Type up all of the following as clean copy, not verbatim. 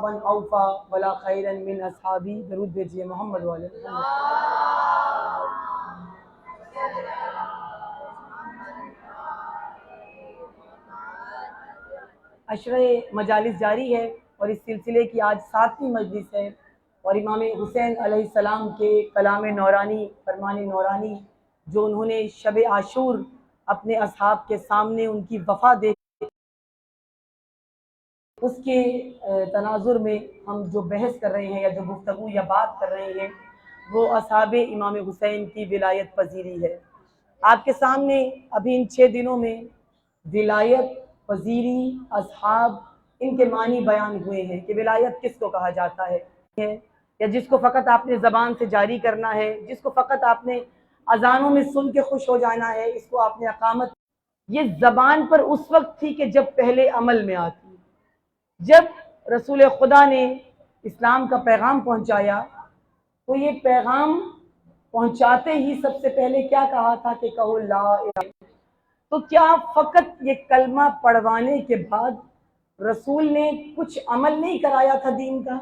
من اوفا ولا خیرا من اصحابی، درود بھیجیے محمد والے محمد۔ عشرہ مجالس جاری ہے اور اس سلسلے کی آج 7ویں مجلس ہے، اور امام حسین علیہ السلام کے کلام نورانی، فرمان نورانی جو انہوں نے شب عاشور اپنے اصحاب کے سامنے ان کی وفا دے، اس کے تناظر میں ہم جو بحث کر رہے ہیں یا جو گفتگو یا بات کر رہے ہیں وہ اصحاب امام حسین کی ولایت پذیری ہے۔ آپ کے سامنے ابھی ان 6 دنوں میں ولایت پذیری، اصحاب، ان کے معنی بیان ہوئے ہیں کہ ولایت کس کو کہا جاتا ہے، یا جس کو فقط آپ نے زبان سے جاری کرنا ہے، جس کو فقط آپ نے اذانوں میں سن کے خوش ہو جانا ہے، اس کو آپ نے اقامت۔ یہ زبان پر اس وقت تھی کہ جب پہلے عمل میں آتی۔ جب رسول خدا نے اسلام کا پیغام پہنچایا تو یہ پیغام پہنچاتے ہی سب سے پہلے کیا کہا تھا کہ کہو لا الہ۔ تو کیا فقط یہ کلمہ پڑھوانے کے بعد رسول نے کچھ عمل نہیں کرایا تھا دین کا؟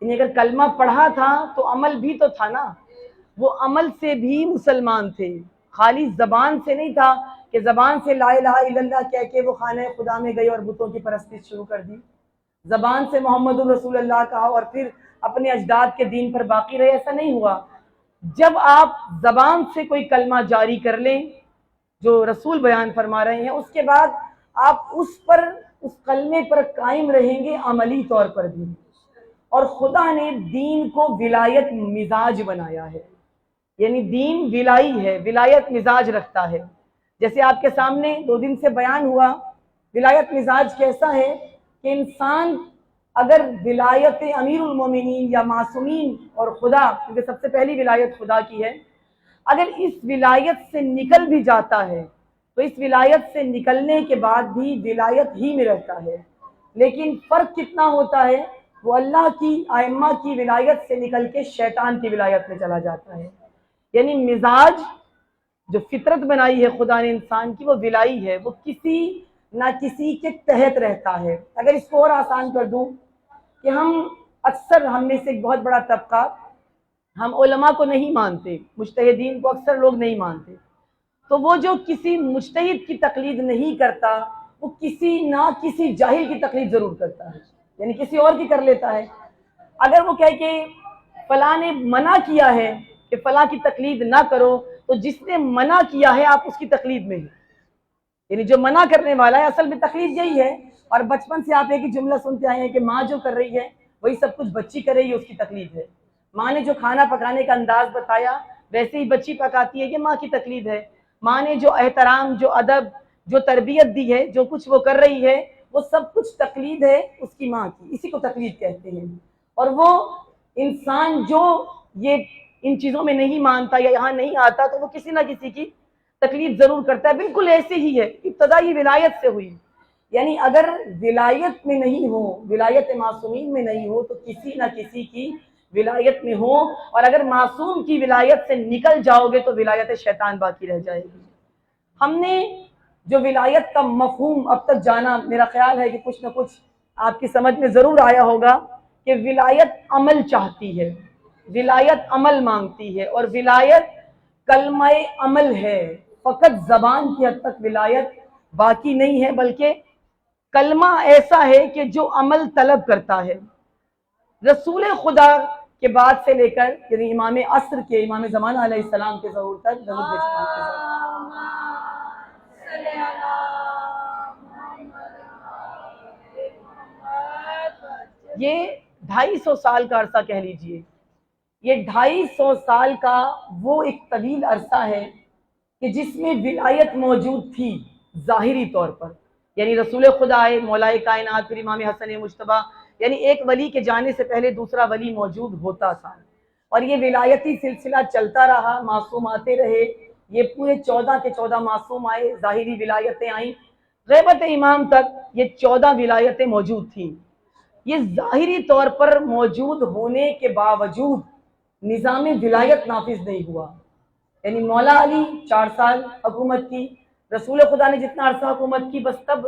یعنی اگر کلمہ پڑھا تھا تو عمل بھی تو تھا نا، وہ عمل سے بھی مسلمان تھے، خالی زبان سے نہیں تھا کہ زبان سے لا الہ الا اللہ کہہ کے وہ خانہ خدا میں گئی اور بتوں کی پرستش شروع کر دی، زبان سے محمد الرسول اللہ کہا اور پھر اپنے اجداد کے دین پر باقی رہے، ایسا نہیں ہوا۔ جب آپ زبان سے کوئی کلمہ جاری کر لیں جو رسول بیان فرما رہے ہیں، اس کے بعد آپ اس کلمے پر قائم رہیں گے عملی طور پر بھی۔ اور خدا نے دین کو ولایت مزاج بنایا ہے، یعنی دین ولائی ہے، ولایت مزاج رکھتا ہے۔ جیسے آپ کے سامنے 2 دن سے بیان ہوا، ولایت مزاج کیسا ہے کہ انسان اگر ولایت امیر المومنین یا معصومین اور خدا، کیونکہ سب سے پہلی ولایت خدا کی ہے، اگر اس ولایت سے نکل بھی جاتا ہے تو اس ولایت سے نکلنے کے بعد بھی ولایت ہی میں رہتا ہے، لیکن فرق کتنا ہوتا ہے، وہ اللہ کی ائمہ کی ولایت سے نکل کے شیطان کی ولایت میں چلا جاتا ہے۔ یعنی مزاج جو فطرت بنائی ہے خدا نے انسان کی، وہ ولائی ہے، وہ کسی نہ کسی کے تحت رہتا ہے۔ اگر اس کو اور آسان کر دوں کہ ہم میں سے ایک بہت بڑا طبقہ ہم علماء کو نہیں مانتے، مجتہدین کو اکثر لوگ نہیں مانتے، تو وہ جو کسی مجتہد کی تقلید نہیں کرتا وہ کسی نہ کسی جاہل کی تقلید ضرور کرتا ہے، یعنی کسی اور کی کر لیتا ہے۔ اگر وہ کہے کہ فلاں نے منع کیا ہے کہ فلاں کی تقلید نہ کرو، تو جس نے منع کیا ہے آپ اس کی تقلید میں ہیں، یعنی جو منع کرنے والا ہے اصل میں تقلید یہی ہے۔ اور بچپن سے آپ ایک ہی جملہ سنتے آئے ہیں کہ ماں جو کر رہی ہے وہی سب کچھ بچی کر رہی ہے، اس کی تقلید ہے۔ ماں نے جو کھانا پکانے کا انداز بتایا ویسے ہی بچی پکاتی ہے، یہ ماں کی تقلید ہے۔ ماں نے جو احترام، جو ادب، جو تربیت دی ہے، جو کچھ وہ کر رہی ہے، وہ سب کچھ تقلید ہے اس کی ماں کی، اسی کو تقلید کہتے ہیں۔ اور وہ انسان جو یہ ان چیزوں میں نہیں مانتا یا یہاں نہیں آتا تو وہ کسی نہ کسی کی تقلید ضرور کرتا ہے۔ بالکل ایسے ہی ہے، ابتدا یہ ولایت سے ہوئی، یعنی اگر ولایت میں نہیں ہو، ولایت معصومین میں نہیں ہو تو کسی نہ کسی کی ولایت میں ہو، اور اگر معصوم کی ولایت سے نکل جاؤ گے تو ولایت شیطان باقی رہ جائے گی۔ ہم نے جو ولایت کا مفہوم اب تک جانا، میرا خیال ہے کہ کچھ نہ کچھ آپ کی سمجھ میں ضرور آیا ہوگا کہ ولایت عمل چاہتی ہے، ولایت عمل مانگتی ہے، اور ولایت کلمہ عمل ہے۔ فقط زبان کی حد تک ولایت باقی نہیں ہے، بلکہ کلمہ ایسا ہے کہ جو عمل طلب کرتا ہے۔ رسول خدا کے بعد سے لے کر یعنی امام عصر کے، امام زمانہ علیہ السلام کے ظہور تک، یہ 250 سال کا عرصہ کہہ لیجئے، یہ 250 سال کا وہ ایک طویل عرصہ ہے کہ جس میں ولایت موجود تھی ظاہری طور پر، یعنی رسول خدا آئے، مولا کائنات، پھر امام حسن مجتبیٰ، یعنی ایک ولی کے جانے سے پہلے دوسرا ولی موجود ہوتا تھا، اور یہ ولایتی سلسلہ چلتا رہا، معصوم آتے رہے، یہ پورے 14 کے 14 معصوم آئے، ظاہری ولایتیں آئیں، غیبت امام تک یہ 14 ولایتیں موجود تھیں۔ یہ ظاہری طور پر موجود ہونے کے باوجود نظام ولایت نافذ نہیں ہوا، یعنی مولا علی 4 سال حکومت کی، رسول خدا نے جتنا عرصہ حکومت کی بس تب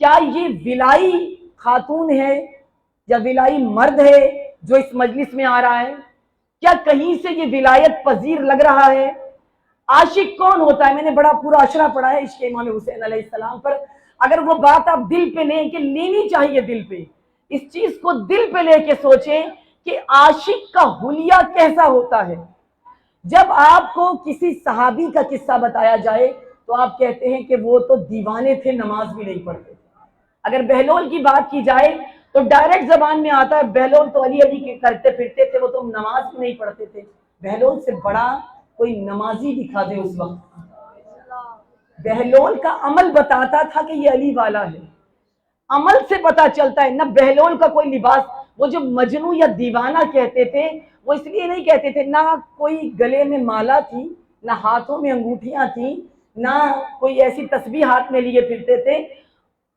کیا یہ ولائی خاتون ہے یا ولائی مرد ہے جو اس مجلس میں آ رہا ہے؟ کیا کہیں سے یہ ولایت پذیر لگ رہا ہے؟ عاشق کون ہوتا ہے؟ میں نے بڑا پورا اشرا پڑھا ہے عشق امام حسین علیہ السلام پر. اگر وہ بات آپ دل پہ لیں کہ لینی چاہیے دل پہ، اس چیز کو دل پہ لے کے سوچیں کہ عاشق کا حلیہ کیسا ہوتا ہے. جب آپ کو کسی صحابی کا قصہ بتایا جائے تو آپ کہتے ہیں کہ وہ تو دیوانے تھے، نماز بھی نہیں پڑھتے. اگر بہلول کی بات کی جائے تو ڈائریکٹ زبان میں آتا ہے بہلول تو علی علی کرتے پھرتے تھے، وہ تو نماز بھی نہیں پڑھتے تھے. بہلول سے بڑا کوئی نمازی دکھا دے اس وقت. بہلول کا عمل بتاتا تھا کہ یہ علی والا ہے. عمل سے پتا چلتا ہے. نہ بہلول کا کوئی لباس، وہ جو مجنو یا دیوانہ کہتے تھے وہ اس لیے نہیں کہتے تھے، نہ کوئی گلے میں مالا تھی، نہ ہاتھوں میں انگوٹھیاں تھیں، نہ کوئی ایسی تسبیح ہاتھ میں لیے پھرتے تھے.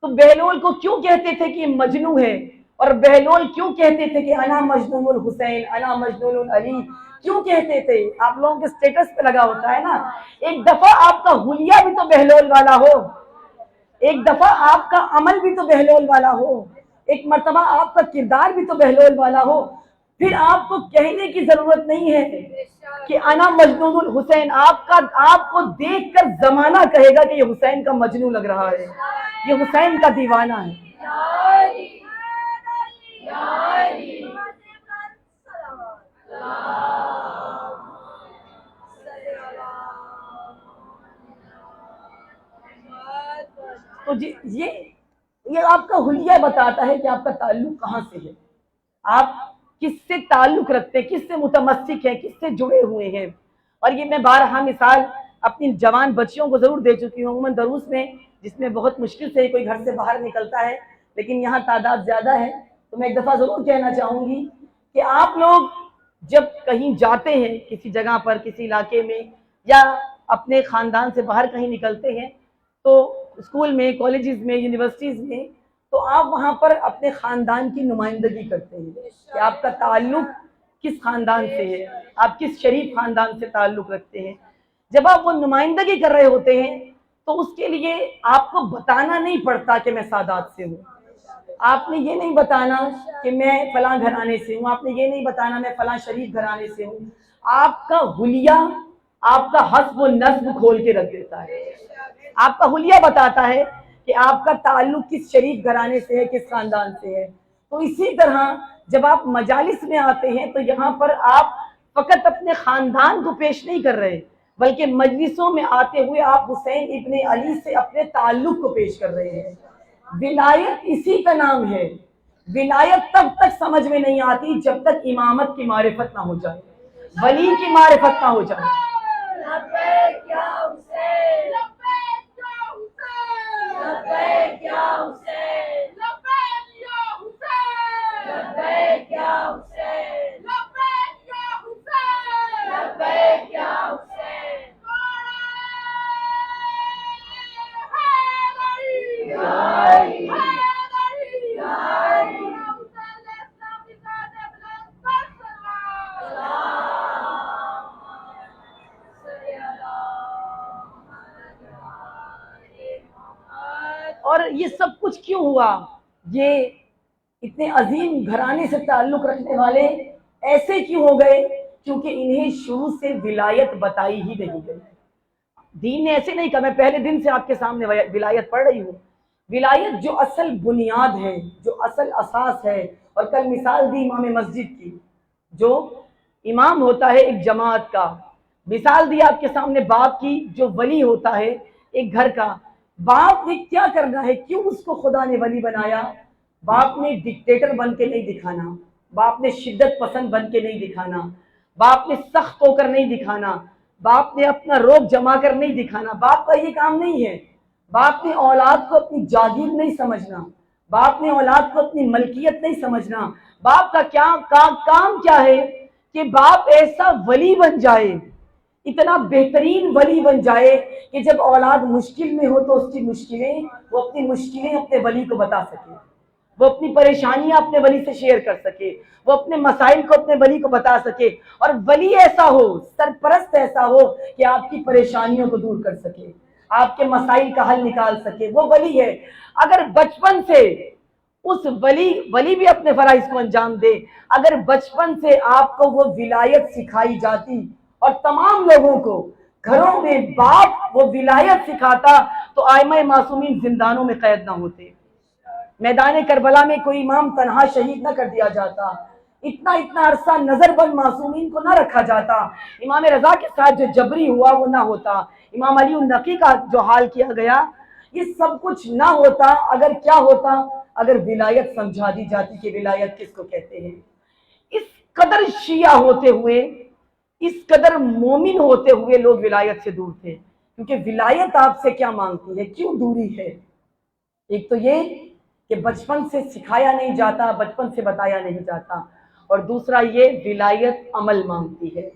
تو بہلول کو کیوں کہتے تھے کہ یہ مجنو ہے؟ اور بہلول کیوں کہتے تھے کہ انا مجنون الحسین، انا مجنون علی؟ کیوں کہتے تھے؟ آپ لوگوں کے سٹیٹس پہ لگا ہوتا ہے نا. ایک دفعہ آپ کا حلیہ بھی تو بہلول والا ہو، ایک دفعہ آپ کا عمل بھی تو بہلول والا ہو، ایک مرتبہ آپ کا کردار بھی تو بہلول والا ہو. پھر آپ کو کہنے کی ضرورت نہیں ہے کہ انا مجنون الحسین. آپ کو دیکھ کر زمانہ کہے گا کہ یہ حسین کا مجنون لگ رہا ہے، یہ حسین کا دیوانہ ہے. تو یہ آپ کا حلیہ بتاتا ہے کہ آپ کا تعلق کہاں سے ہے، آپ کس سے تعلق رکھتے ہیں، کس سے متمسک ہیں، کس سے جڑے ہوئے ہیں. اور یہ میں بارہا مثال اپنی جوان بچیوں کو ضرور دے چکی ہوں. عموماً دروس میں جس میں بہت مشکل سے کوئی گھر سے باہر نکلتا ہے، لیکن یہاں تعداد زیادہ ہے، تو میں ایک دفعہ ضرور کہنا چاہوں گی کہ آپ لوگ جب کہیں جاتے ہیں کسی جگہ پر، کسی علاقے میں، یا اپنے خاندان سے باہر کہیں نکلتے ہیں، تو اسکول میں، کالجز میں، یونیورسٹیز میں، تو آپ وہاں پر اپنے خاندان کی نمائندگی کرتے ہیں کہ آپ کا تعلق کس خاندان سے ہے، آپ کس شریف خاندان سے تعلق رکھتے ہیں. جب آپ وہ نمائندگی کر رہے ہوتے ہیں تو اس کے لیے آپ کو بتانا نہیں پڑتا کہ میں سادات سے ہوں. آپ نے یہ نہیں بتانا کہ میں فلاں گھرانے سے ہوں، آپ نے یہ نہیں بتانا میں فلاں شریف گھرانے سے ہوں. آپ کا حلیہ آپ کا حسب و نسب کھول کے رکھ دیتا ہے. آپ کا حلیہ بتاتا ہے کہ آپ کا تعلق کس شریف گھرانے سے ہے، کس خاندان سے ہے. تو اسی طرح جب آپ مجالس میں آتے ہیں تو یہاں پر آپ فقط اپنے خاندان کو پیش نہیں کر رہے، بلکہ مجلسوں میں آتے ہوئے آپ حسین ابن علی سے اپنے تعلق کو پیش کر رہے ہیں. ولایت اسی کا نام ہے. ولایت تب تک سمجھ میں نہیں آتی جب تک امامت کی معرفت نہ ہو جائے، ولی کی معرفت نہ ہو جائے. اور یہ سب کچھ کیوں ہوا؟ یہ اتنے عظیم گھرانے سے تعلق رکھنے والے ایسے کیوں ہو گئے؟ کیونکہ انہیں شروع سے ولایت بتائی ہی نہیں گئی. دین نے ایسے نہیں کہا. میں پہلے دن سے آپ کے سامنے ولایت پڑھ رہی ہوں. ولایت جو اصل بنیاد ہے، جو اصل اساس ہے، اور کل مثال دی امام مسجد کی، جو امام ہوتا ہے ایک جماعت کا، مثال دی آپ کے سامنے باپ کی، جو ولی ہوتا ہے ایک گھر کا. باپ نے کیا کرنا ہے؟ کیوں اس کو خدا نے ولی بنایا؟ باپ نے ڈکٹیٹر بن کے نہیں دکھانا، باپ نے شدت پسند بن کے نہیں دکھانا، باپ نے سخت ہو کر نہیں دکھانا، باپ نے اپنا روب جما کر نہیں دکھانا. باپ کا یہ کام نہیں ہے. باپ نے اولاد کو اپنی جاگیر نہیں سمجھنا، باپ نے اولاد کو اپنی ملکیت نہیں سمجھنا. باپ کا کام کیا ہے کہ باپ ایسا ولی بن جائے، اتنا بہترین ولی بن جائے کہ جب اولاد مشکل میں ہو تو اس کی مشکلیں، وہ اپنی مشکلیں اپنے ولی کو بتا سکے، وہ اپنی پریشانیاں اپنے ولی سے شیئر کر سکے، وہ اپنے مسائل کو اپنے ولی کو بتا سکے. اور ولی ایسا ہو، سرپرست ایسا ہو کہ آپ کی پریشانیوں کو دور کر سکے، آپ کے مسائل کا حل نکال سکے، وہ ولی ہے۔ اگر بچپن سے اس ولی بھی اپنے فرائض کو انجام دے، اگر بچپن سے آپ کو وہ ولایت سکھائی جاتی اور تمام لوگوں کو گھروں میں باپ وہ ولایت سکھاتا تو ائمہ معصومین زندانوں میں قید نہ ہوتے، میدان کربلا میں کوئی امام تنہا شہید نہ کر دیا جاتا، اتنا عرصہ نظر بند معصومین کو نہ رکھا جاتا، امام رضا کے ساتھ جو جبری ہوا وہ نہ ہوتا، امام علی النقی کا جو حال کیا گیا یہ سب کچھ نہ ہوتا اگر کیا ہوتا، اگر ولایت سمجھا دی جاتی کہ ولایت کس کو کہتے ہیں۔ اس قدر شیعہ ہوتے ہوئے، اس قدر مومن ہوتے ہوئے لوگ ولایت سے دور تھے، کیونکہ ولایت آپ سے کیا مانگتی ہے، کیوں دوری ہے؟ ایک تو یہ کہ بچپن سے سکھایا نہیں جاتا، بچپن سے بتایا نہیں جاتا، اور دوسرا یہ ولایت عمل مانگتی ہے،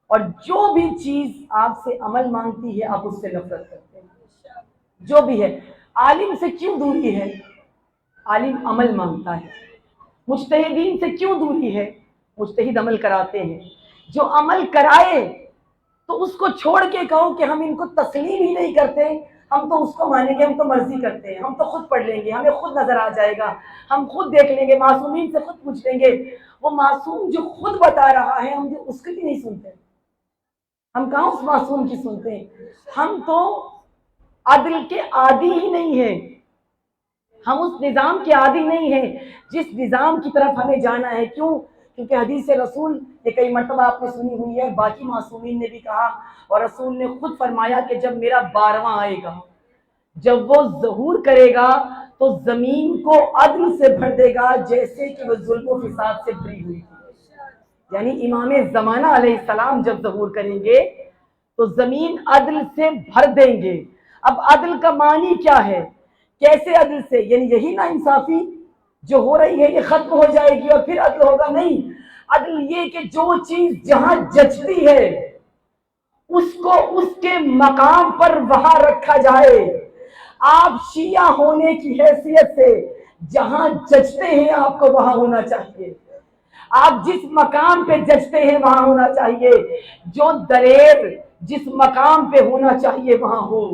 اور جو بھی چیز آپ سے عمل مانگتی ہے آپ اس سے نفرت کرتے ہیں، جو بھی ہے۔ عالم سے کیوں دوری ہے؟ عالم عمل مانگتا ہے۔ مجتہدین سے کیوں دوری ہے؟ مجتہد عمل کراتے ہیں، جو عمل کرائے تو اس کو چھوڑ کے کہو کہ ہم ان کو تسلیم ہی نہیں کرتے، ہم تو اس کو مانیں گے، ہم تو مرضی کرتے ہیں، ہم تو خود پڑھ لیں گے، ہمیں خود نظر آ جائے گا، ہم خود دیکھ لیں گے، معصومین سے خود پوچھ لیں گے۔ وہ معصوم جو خود بتا رہا ہے ہم اس کی بھی نہیں سنتے، ہم کہاں اس معصوم کی سنتے ہیں؟ ہم تو عدل کے عادی ہی نہیں ہیں، ہم اس نظام کے عادی نہیں ہیں جس نظام کی طرف ہمیں جانا ہے۔ کیوں؟ کیونکہ حدیث رسول یہ کئی مرتبہ آپ نے سنی ہوئی ہے، باقی معصومین نے بھی کہا، اور رسول نے خود فرمایا کہ جب میرا 12واں آئے گا، جب وہ ظہور کرے گا تو زمین کو عدل سے بھر دے گا جیسے کہ وہ ظلم و فساد سے بھری ہوئی تھی۔ یعنی امام زمانہ علیہ السلام جب ظہور کریں گے تو زمین عدل سے بھر دیں گے۔ اب عدل کا معنی کیا ہے؟ کیسے عدل سے؟ یعنی یہی نا انصافی جو ہو رہی ہے یہ ختم ہو جائے گی اور پھر عدل ہوگا؟ نہیں، عدل یہ کہ جو چیز جہاں جچتی ہے اس کو اس کے مقام پر وہاں رکھا جائے۔ آپ شیعہ ہونے کی حیثیت سے جہاں جچتے ہیں آپ کو وہاں ہونا چاہیے، آپ جس مقام پہ جچتے ہیں وہاں ہونا چاہیے، جو دلیر جس مقام پہ ہونا چاہیے وہاں ہو،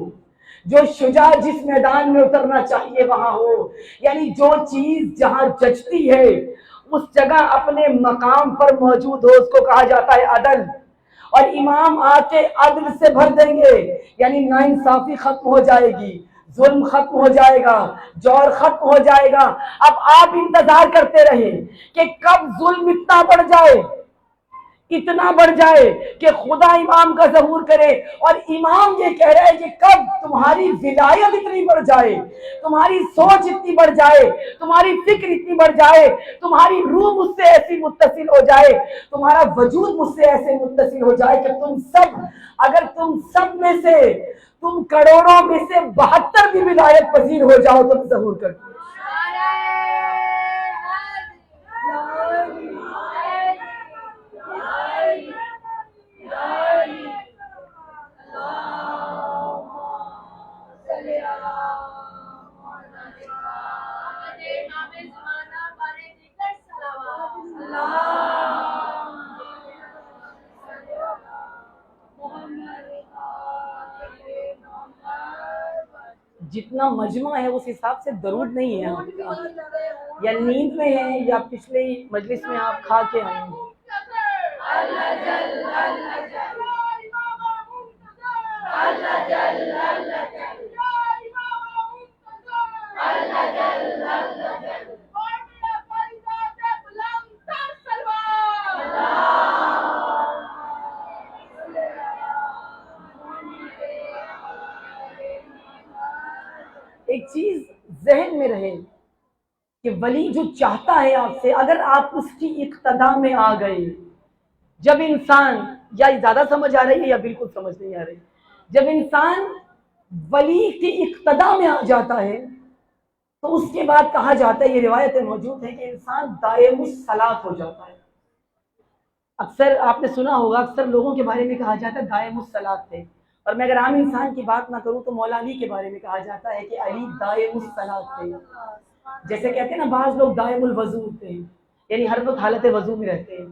جو شجاع جس میدان میں اترنا چاہیے وہاں ہو۔ یعنی جو چیز جہاں جچتی ہے اس جگہ اپنے مقام پر موجود ہو، اس کو کہا جاتا ہے عدل۔ اور امام آ کے عدل سے بھر دیں گے، یعنی ناانصافی ختم ہو جائے گی، ظلم ختم ہو جائے گا، جور ختم ہو جائے گا۔ اب آپ انتظار کرتے رہے کہ کب ظلم اتنا بڑھ جائے، اتنا بڑھ جائے کہ خدا امام کا ظہور کرے، اور امام یہ کہہ رہا ہے کہ کب تمہاری ولایت اتنی بڑھ جائے، تمہاری سوچ اتنی بڑھ جائے، تمہاری فکر اتنی بڑھ جائے، تمہاری روح مجھ سے ایسی متصل ہو جائے، تمہارا وجود مجھ سے ایسے متصل ہو جائے کہ تم سب، اگر تم سب میں سے، تم کروڑوں میں سے 72 بھی ولایت پذیر ہو جاؤ تو ظہور کر دو۔ جتنا مجمع ہے اس حساب سے درود نہیں ہے آپ کا، یا نیند میں ہے یا پچھلے مجلس میں آپ کھا کے آئے ہیں۔ ایک چیز ذہن میں رہے کہ ولی جو چاہتا ہے آپ سے، اگر آپ اس کی اقتدا میں آ گئے، جب انسان، یا زیادہ سمجھ آ رہی ہے یا بالکل سمجھ نہیں آ رہی، جب انسان ولی کی اقتدا میں آ جاتا ہے تو اس کے بعد کہا جاتا ہے، یہ روایتیں موجود ہیں کہ انسان دائم الصلاۃ ہو جاتا ہے۔ اکثر آپ نے سنا ہوگا، اکثر لوگوں کے بارے میں کہا جاتا ہے دائم الصلاۃ تھے، اور میں اگر عام انسان کی بات نہ کروں تو مولا علی کے بارے میں کہا جاتا ہے کہ علی دائم الصلاۃ تھے۔ جیسے کہتے ہیں نا بعض لوگ دائم الوضو ہوتے ہیں، یعنی ہر وقت حالت وضو میں رہتے ہیں،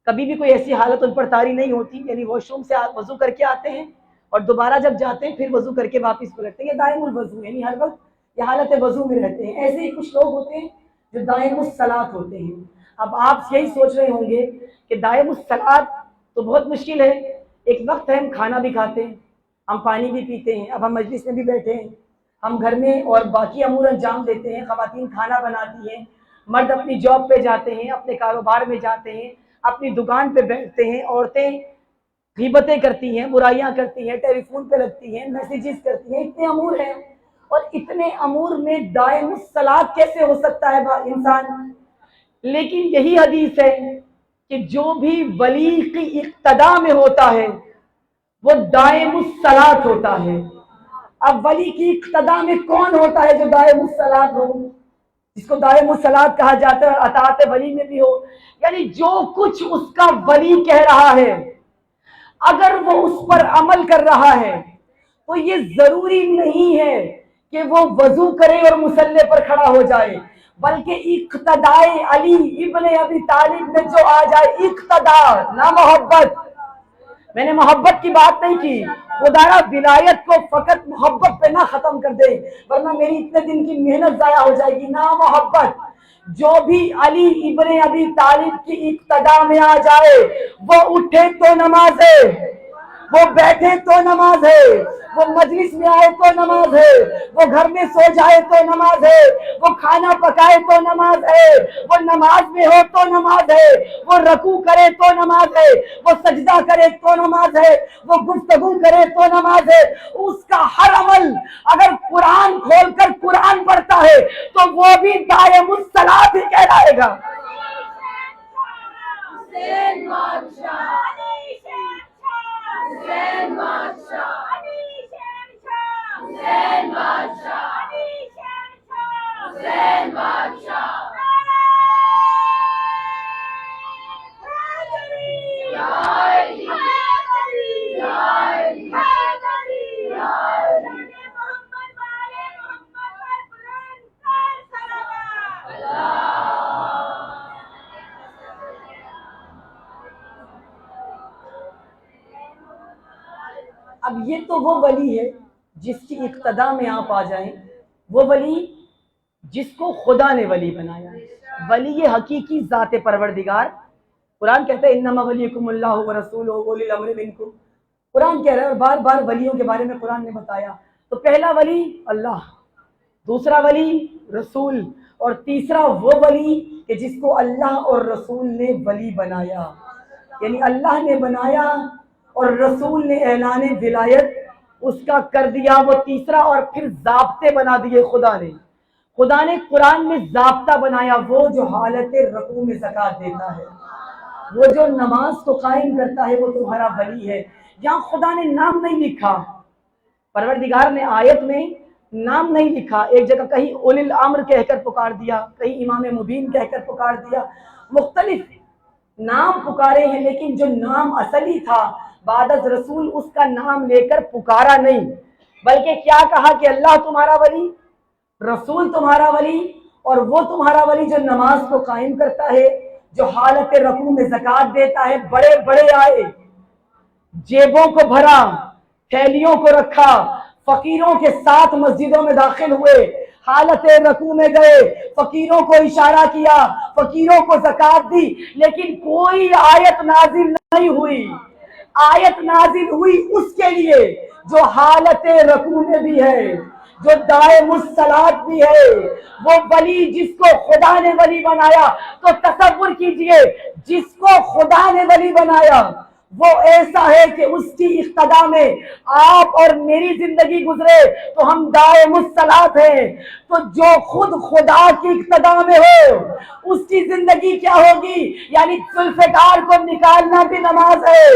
کبھی بھی کوئی ایسی حالت ان پر طاری نہیں ہوتی، یعنی واش روم سے وضو کر کے آتے ہیں اور دوبارہ جب جاتے ہیں پھر وضو کر کے واپس پلٹتے ہیں. یہ دائم الوضو یعنی ہر وقت یہ حالت وضو میں رہتے ہیں. ایسے ہی کچھ لوگ ہوتے ہیں جو دائم الصلاۃ ہوتے ہیں. اب آپ یہی سوچ رہے ہوں گے کہ دائم الصلاۃ تو بہت مشکل ہے. ایک وقت ہے ہم کھانا بھی کھاتے ہیں, ہم پانی بھی پیتے ہیں, اب ہم مجلس میں بھی بیٹھے ہیں, ہم گھر میں اور باقی امور انجام دیتے ہیں, خواتین کھانا بناتی ہیں, مرد اپنی جاب پہ جاتے ہیں, اپنے کاروبار میں جاتے ہیں, اپنی دکان پہ بیٹھتے ہیں, عورتیں غیبتیں کرتی ہیں, برائیاں کرتی ہیں, ٹیلی فون پہ لگتی ہیں, میسیجز کرتی ہیں, اتنے امور ہیں. اور اتنے امور میں دائم الصلاۃ کیسے ہو سکتا ہے انسان؟ لیکن یہی حدیث ہے کہ جو بھی ولی کی اقتدا میں ہوتا ہے وہ دائم الصلاۃ ہوتا ہے. اب ولی کی اقتدا میں کون ہوتا ہے جو دائم الصلاۃ ہو, جس کو دائم الصلاۃ کہا جاتا ہے, اور اطاعت ولی میں بھی ہو, یعنی جو کچھ اس کا ولی کہہ رہا ہے اگر وہ اس پر عمل کر رہا ہے تو یہ ضروری نہیں ہے کہ وہ وضو کرے اور مصلی پر کھڑا ہو جائے, بلکہ اقتداء علی ابن ابی طالب میں جو آ جائے, اقتدا نہ محبت. میں نے محبت کی بات نہیں کی, خدایا ولایت کو فقط محبت پہ نہ ختم کر دے ورنہ میری اتنے دن کی محنت ضائع ہو جائے گی. نہ محبت, جو بھی علی ابن ابی طالب کی اقتدا میں آ جائے وہ اٹھے تو نماز ہے, وہ بیٹھے تو نماز ہے, وہ مجلس میں آئے تو نماز ہے, وہ گھر میں سو جائے تو نماز ہے, وہ کھانا پکائے تو نماز ہے, وہ نماز میں ہو تو نماز ہے, وہ رکوع کرے تو نماز ہے, وہ سجدہ کرے تو نماز ہے, وہ گفتگو کرے تو نماز ہے. اس کا ہر عمل اگر قرآن کھول کر قرآن پڑھتا ہے تو وہ بھی دائم الصلاۃ ہی کہلائے گا. اب یہ تو وہ ولی ہے جس کی اقتدا میں آپ آ جائیں, وہ ولی جس کو خدا نے ولی بنایا. ولی حقیقی ذات پروردگار. قرآن کہتا ہے انما ولیکم اللہ ورسولہ واولی الامر منکم. قرآن کہہ رہا ہے, اور بار بار ولیوں کے بارے میں قرآن نے بتایا. تو پہلا ولی اللہ, دوسرا ولی رسول, اور تیسرا وہ ولی کہ جس کو اللہ اور رسول نے ولی بنایا. یعنی اللہ نے بنایا اور رسول نے اعلان ولایت اس کا کر دیا, وہ تیسرا. اور پھر ضابطے بنا دیے خدا نے قرآن میں ضابطہ بنایا, وہ جو حالت رکوع میں زکوٰۃ دیتا ہے, وہ جو نماز کو قائم کرتا ہے, وہ تمہارا ولی ہے. یہاں خدا نے نام نہیں لکھا, پروردگار نے آیت میں نام نہیں لکھا. ایک جگہ کہیں اولی الامر کہہ کر پکار دیا, کہیں امام مبین کہہ کر پکار دیا, مختلف نام پکارے ہیں, لیکن جو نام اصلی تھا بعد از رسول اس کا نام لے کر پکارا نہیں, بلکہ کیا کہا کہ اللہ تمہارا ولی, رسول تمہارا ولی, اور وہ تمہارا ولی جو نماز کو قائم کرتا ہے, جو حالت رکوع میں زکوٰۃ دیتا ہے. بڑے بڑے آئے, جیبوں کو بھرا, تھیلیوں کو رکھا, فقیروں کے ساتھ مسجدوں میں داخل ہوئے, حالت رکوع میں گئے, فقیروں کو اشارہ کیا, فقیروں کو زکوٰۃ دی, لیکن کوئی آیت نازل نہیں ہوئی. آیت نازل ہوئی اس کے لیے جو حالت رکوع میں بھی ہے, جو دائم الصلاۃ بھی ہے, وہ ولی جس کو خدا نے ولی بنایا. تو تصور کیجئے, جس کو خدا نے ولی بنایا وہ ایسا ہے کہ اس کی اقتدا میں آپ اور میری زندگی گزرے تو ہم دائم الصلاۃ ہیں. تو جو خود خدا کی اقتدا میں ہو اس کی زندگی کیا ہوگی؟ یعنی ذوالفقار کو نکالنا بھی نماز ہے,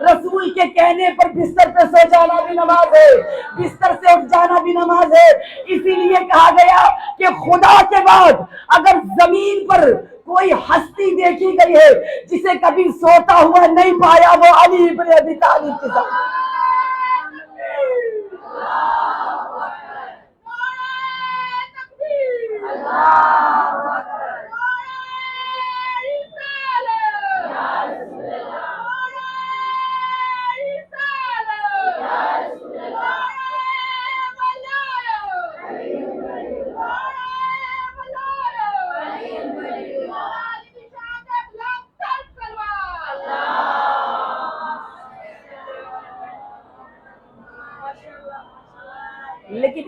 رسول کے کہنے پر بستر پہ سو جانا بھی نماز ہے, بستر سے اٹھ جانا بھی نماز ہے. اسی لیے کہا گیا کہ خدا کے بعد اگر زمین پر کوئی ہستی دیکھی گئی ہے جسے کبھی سوتا ہوا نہیں پایا, وہ علی ابن ابی طالب کے ساتھ.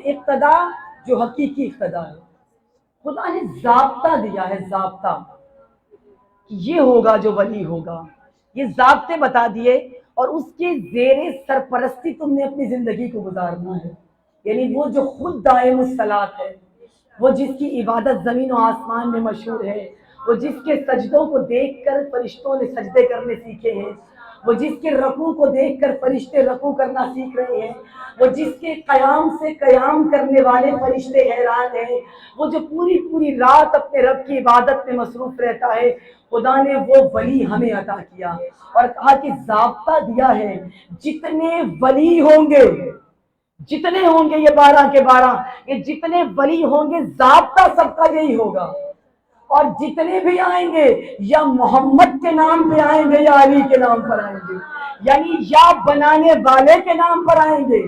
اقتدا جو حقیقی اقتدا ہے. خدا نے ضابطہ دیا ہے، ضابطہ کہ یہ ہوگا جو ولی ہوگا، یہ ضابطے بتا دیے، اور اس کے زیر سرپرستی تم نے اپنی زندگی کو گزارنا ہے. یعنی وہ جو خود دائم الصلاۃ ہے، وہ جس کی عبادت زمین و آسمان میں مشہور ہے، وہ جس کے سجدوں کو دیکھ کر فرشتوں نے سجدے کرنے سیکھے ہیں، وہ جس کے رکوع کو دیکھ کر فرشتے رکوع کرنا سیکھ رہے ہیں، وہ جس کے قیام سے قیام کرنے والے فرشتے حیران ہیں، وہ جو پوری پوری رات اپنے رب کی عبادت میں مصروف رہتا ہے، خدا نے وہ ولی ہمیں عطا کیا اور کہا کہ ضابطہ دیا ہے جتنے ولی ہوں گے، جتنے ہوں گے یہ 12 کے 12، یہ جتنے ولی ہوں گے ضابطہ سب کا یہی ہوگا، اور جتنے بھی آئیں گے یا محمد کے نام پہ آئیں گے یا علی کے نام پر آئیں گے، یعنی یا بنانے والے کے نام پر آئیں گے،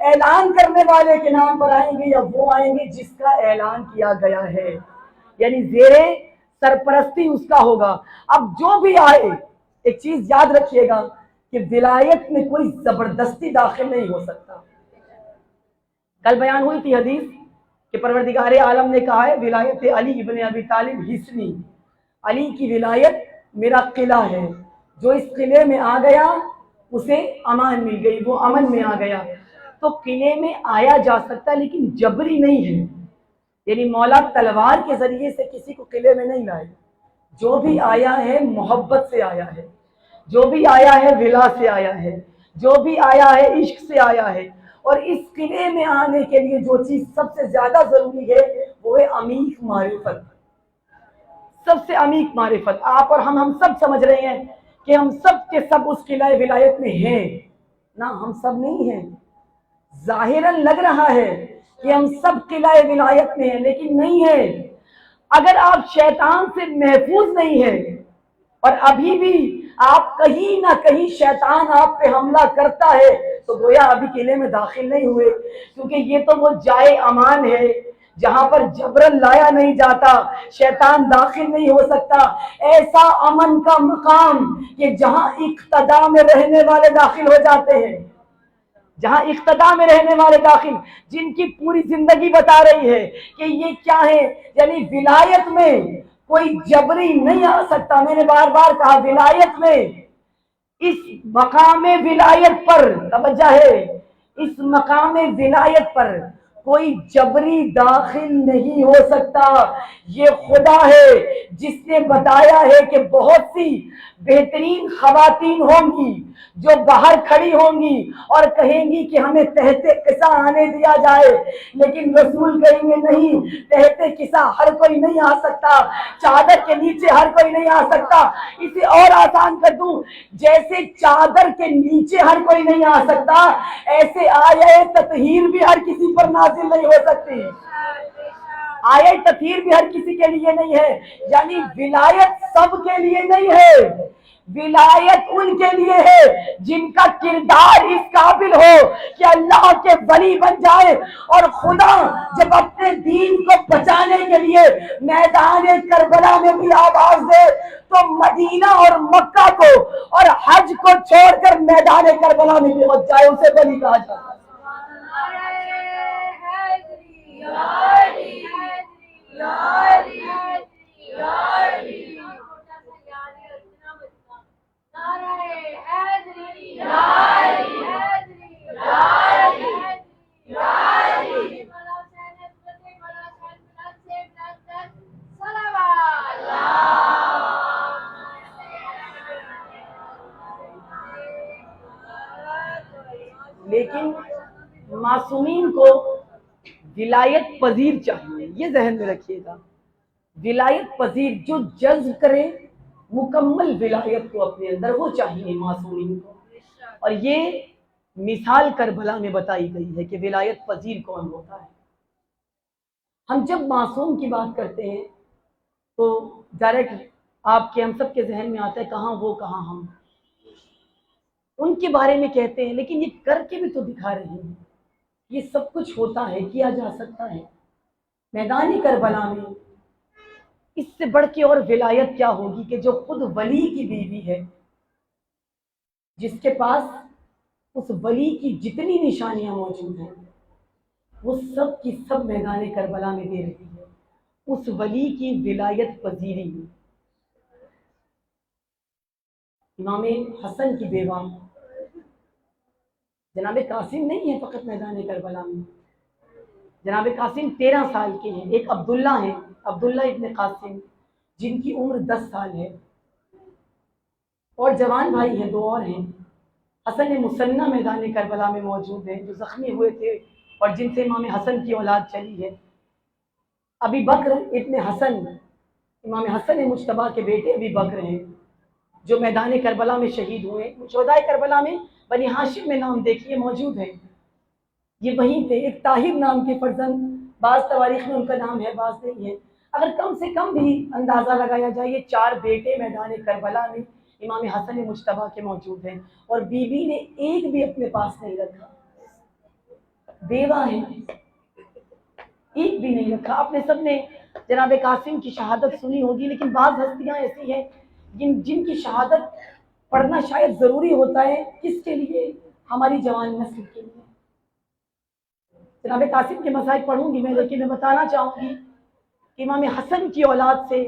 اعلان کرنے والے کے نام پر آئیں گے، یا وہ آئیں گے جس کا اعلان کیا گیا ہے، یعنی زیر سرپرستی اس کا ہوگا. اب جو بھی آئے، ایک چیز یاد رکھیے گا کہ ولایت میں کوئی زبردستی داخل نہیں ہو سکتا. کل بیان ہوئی تھی حدیث کہ پروردگار عالم نے کہا ہے ولایت علی ابن ابی طالب حصنی، علی کی ولایت میرا قلعہ ہے، جو اس قلعے میں آ گیا اسے امان مل گئی، وہ امن میں آ گیا. تو قلعے میں آیا جا سکتا لیکن جبری نہیں ہے، یعنی مولا تلوار کے ذریعے سے کسی کو قلعے میں نہیں لائے. جو بھی آیا ہے محبت سے آیا ہے، جو بھی آیا ہے ولا سے آیا ہے، جو بھی آیا ہے عشق سے آیا ہے. اور اس قلعے میں آنے کے لیے جو چیز سب سے زیادہ ضروری ہے وہ ہے عمیق معرفت، سب سے عمیق معرفت. آپ اور ہم سب سمجھ رہے ہیں کہ ہم سب کے سب اس قلعہ ولایت میں ہیں، نہ ہم سب نہیں ہیں. ظاہراً لگ رہا ہے کہ ہم سب قلعہ ولایت میں ہیں لیکن نہیں ہے. اگر آپ شیطان سے محفوظ نہیں ہیں اور ابھی بھی آپ کہیں نہ کہیں شیطان آپ پہ حملہ کرتا ہے تو گویا ابھی قلعے میں داخل نہیں ہوئے، کیونکہ یہ تو وہ جائے امان ہے جہاں پر جبرن لایا نہیں جاتا، شیطان داخل نہیں ہو سکتا. ایسا امن کا مقام کہ جہاں اقتدا میں رہنے والے داخل ہو جاتے ہیں، جہاں اقتدا میں رہنے والے داخل، جن کی پوری زندگی بتا رہی ہے کہ یہ کیا ہے. یعنی ولایت میں کوئی جبری نہیں آ سکتا. میں نے بار بار کہا ولایت میں، اس مقام ولایت پر توجہ ہے، اس مقام ولایت پر کوئی جبری داخل نہیں ہو سکتا. یہ خدا ہے جس نے بتایا ہے کہ بہت سی بہترین خواتین ہوں گی جو باہر کھڑی ہوں گی اور کہیں گی کہ ہمیں تحت قصہ آنے دیا جائے، لیکن رسول کہیں گے نہیں، تحت قصہ ہر کوئی نہیں آ سکتا، چادر کے نیچے ہر کوئی نہیں آ سکتا. اسے اور آسان کر دوں، جیسے چادر کے نیچے ہر کوئی نہیں آ سکتا، ایسے آیے تطہیر بھی ہر کسی پر نازل نہیں ہو سکتی. آیت تطہیر بھی ہر کسی کے لیے نہیں ہے. یعنی ولایت سب کے لیے نہیں ہے، ولایت ان کے لیے ہے جن کا کردار اس قابل ہو کہ اللہ کے ولی بن جائے. اور خدا جب اپنے دین کو بچانے کے لیے میدان کربلا میں بھی آواز دے تو مدینہ اور مکہ کو اور حج کو چھوڑ کر میدان کربلا میں بھی پہنچ جائے، اسے ولی کہا جاتا ہے. لیکن معصومین کو ولایت پذیر چاہیے، یہ ذہن میں رکھیے گا. ولایت پذیر جو جذب کرے مکمل ولایت کو اپنے اندر، وہ چاہیے معصومین کو. اور یہ مثال کربلا میں بتائی گئی ہے کہ ولایت پذیر کون ہوتا ہے. ہم جب معصوم کی بات کرتے ہیں تو ڈائریکٹ آپ کے ہم سب کے ذہن میں آتا ہے کہاں وہ کہاں ہم. ان کے بارے میں کہتے ہیں لیکن یہ کر کے بھی تو دکھا رہے ہیں. یہ سب کچھ ہوتا ہے، کیا جا سکتا ہے. میدان کربلا میں اس سے بڑھ کے اور ولایت کیا ہوگی کہ جو خود ولی کی بیوی ہے، جس کے پاس اس ولی کی جتنی نشانیاں موجود ہیں وہ سب کی سب میدان کربلا میں دے رہی ہے، اس ولی کی ولایت پذیری میں۔ امام حسن کی بیوہ جناب قاسم نہیں ہے فقط میدان کربلا میں، جناب قاسم 13 سال کے ہیں، ایک عبداللہ ہیں، عبداللہ ابن قاسم جن کی عمر 10 سال ہے، اور جوان بھائی ہیں، 2 اور ہیں، حسن مثنیٰ میدان کربلا میں موجود ہیں جو زخمی ہوئے تھے اور جن سے امام حسن کی اولاد چلی ہے۔ ابی بکر ابن حسن، امام حسن مجتبیٰ کے بیٹے ابی بکر ہیں جو میدان کربلا میں شہید ہوئے۔ شہدائے کربلا میں بنی ہاشم میں نام دیکھیے موجود ہیں، یہ وہیں تھے۔ ایک طاہر نام کے فرزند، بعض تواریخ میں ان کا نام ہے، بعض نہیں ہے، اگر کم سے کم بھی اندازہ لگایا جائے یہ 4 بیٹے میدان کربلا میں امام حسن مجتبیٰ کے موجود ہیں، اور بیوی نے ایک بھی اپنے پاس نہیں رکھا، بیوہ ہیں، ایک بھی نہیں رکھا۔ آپ نے سب نے جناب قاسم کی شہادت سنی ہوگی، لیکن بعض ہستیاں ایسی ہیں جن کی شہادت پڑھنا شاید ضروری ہوتا ہے، کس کے لیے؟ ہماری جوان نسل کے لیے۔ جناب قاسم کے مسائل پڑھوں گی میں، لیکن میں بتانا چاہوں گی کہ امام حسن کی اولاد سے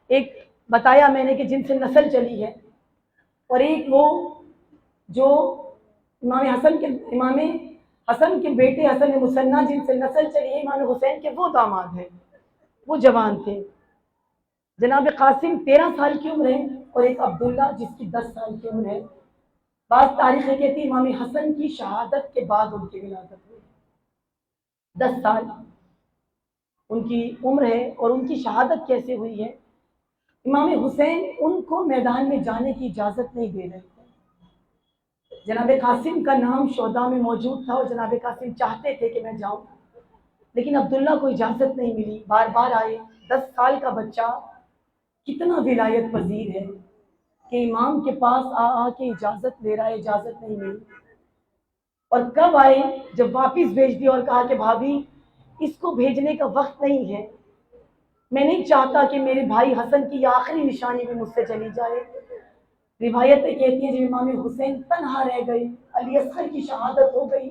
ایک بتایا میں نے کہ جن سے نسل چلی ہے، اور ایک وہ جو امام حسن کے بیٹے حسن مثنیٰ جن سے نسل چلی ہے، امام حسین کے وہ داماد ہیں، وہ جوان تھے۔ جناب قاسم 13 سال کی عمر ہے، اور ایک عبداللہ جس کی 10 سال کی عمر ہے۔ بعض تاریخیں کہتی ہیں امام حسن کی شہادت کے بعد ان کی ولادت ہوئی، 10 سال ان کی عمر ہے، اور ان کی شہادت کیسے ہوئی ہے؟ امام حسین ان کو میدان میں جانے کی اجازت نہیں دے رہے تھے۔ جناب قاسم کا نام شہداء میں موجود تھا، اور جناب قاسم چاہتے تھے کہ میں جاؤں، لیکن عبداللہ کو اجازت نہیں ملی، بار بار آئے۔ 10 سال کا بچہ کتنا ولایت پذیر ہے کہ امام کے پاس آ کے اجازت لے رہا ہے، اجازت نہیں ملی۔ اور کب آئے؟ جب واپس بھیج دیا اور کہا کہ بھابھی اس کو بھیجنے کا وقت نہیں ہے، میں نہیں چاہتا کہ میرے بھائی حسن کی یہ آخری نشانی بھی مجھ سے چلی جائے۔ روایتیں کہتی ہیں جب امام حسین تنہا رہ گئے، علی اصغر کی شہادت ہو گئی،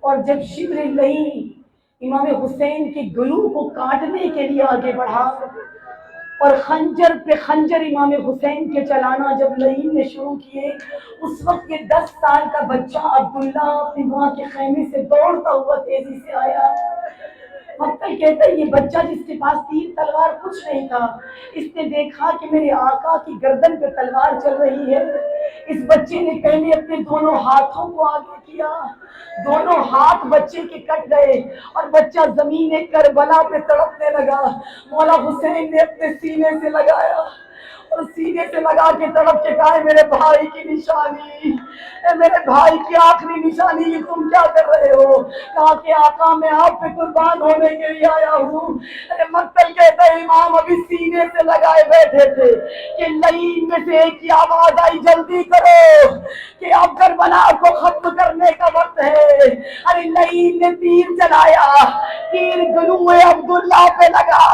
اور جب شبر لئی امام حسین کے گلو کو کاٹنے کے لیے آگے بڑھا، اور خنجر پہ خنجر امام حسین کے چلانا جب لئیم نے شروع کیے، اس وقت یہ 10 سال کا بچہ عبداللہ اپنی ماں کے خیمے سے دوڑتا ہوا تیزی سے آیا۔ مقتل کہتا ہے یہ بچہ جس کے پاس تیر تلوار کچھ نہیں تھا، اس نے دیکھا کہ میرے آقا کی گردن پہ تلوار چل رہی ہے، اس بچے نے پہلے اپنے دونوں ہاتھوں کو آگے کیا، دونوں ہاتھ بچے کے کٹ گئے، اور بچہ زمین کربلا پہ تڑپنے لگا۔ مولا حسین نے اپنے سینے سے لگایا، اور سینے سے لگا کے تڑپ کے کہا میرے بھائی کی نشانی، میرے بھائی کی آخری نشانی، یہ تم کیا کر رہے ہو؟ کہا کہ آقا میں آپ پہ قربان ہونے کے لیے آیا ہوں۔ مقتل کہتا ہے امام ابھی سینے سے لگائے بیٹھے تھے کہ لئیم میں سے ایک کی آواز آئی جلدی کرو کہ اب کربلا کو ختم کرنے کا وقت ہے۔ ارے لئیم نے تیر چلایا، تیر گلو عبداللہ پہ لگا،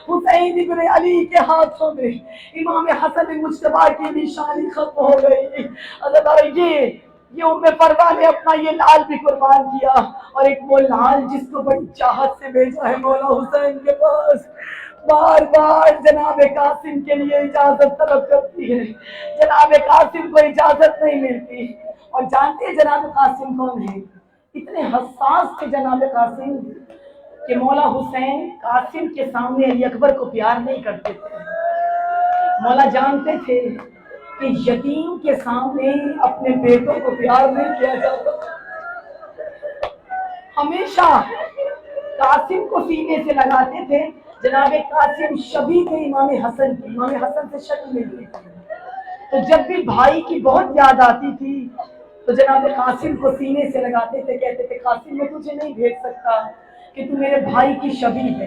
حسین ابن علی کے ہاتھوں میں امام حسن مجتبیٰ کی نشانی ختم ہو گئی۔ یہ ام فروا نے اپنا یہ لال بھی قربان کیا، اور ایک وہ لال جس کو بڑی چاہت سے بھیجا ہے مولا حسین کے پاس، بار بار جناب قاسم کے لیے اجازت طلب کرتی ہے، جناب قاسم کو اجازت نہیں ملتی۔ اور جانتے ہیں جناب قاسم کون ہے؟ اتنے حساس تھے جناب قاسم کہ مولا حسین قاسم کے سامنے علی اکبر کو پیار نہیں کرتے تھے۔ مولا جانتے تھے کہ یتیم کے سامنے اپنے بیٹوں کو پیار نہیں کیا جاتا، ہمیشہ قاسم کو سینے سے لگاتے تھے۔ جناب قاسم شبیہ تھے امام حسن کی، امام حسن سے شکل ملتی تھی، تو جب بھی بھائی کی بہت یاد آتی تھی تو جناب قاسم کو سینے سے لگاتے تھے، کہتے تھے قاسم میں تجھے نہیں بھیج سکتا کہ تو میرے بھائی کی شبیہ ہے۔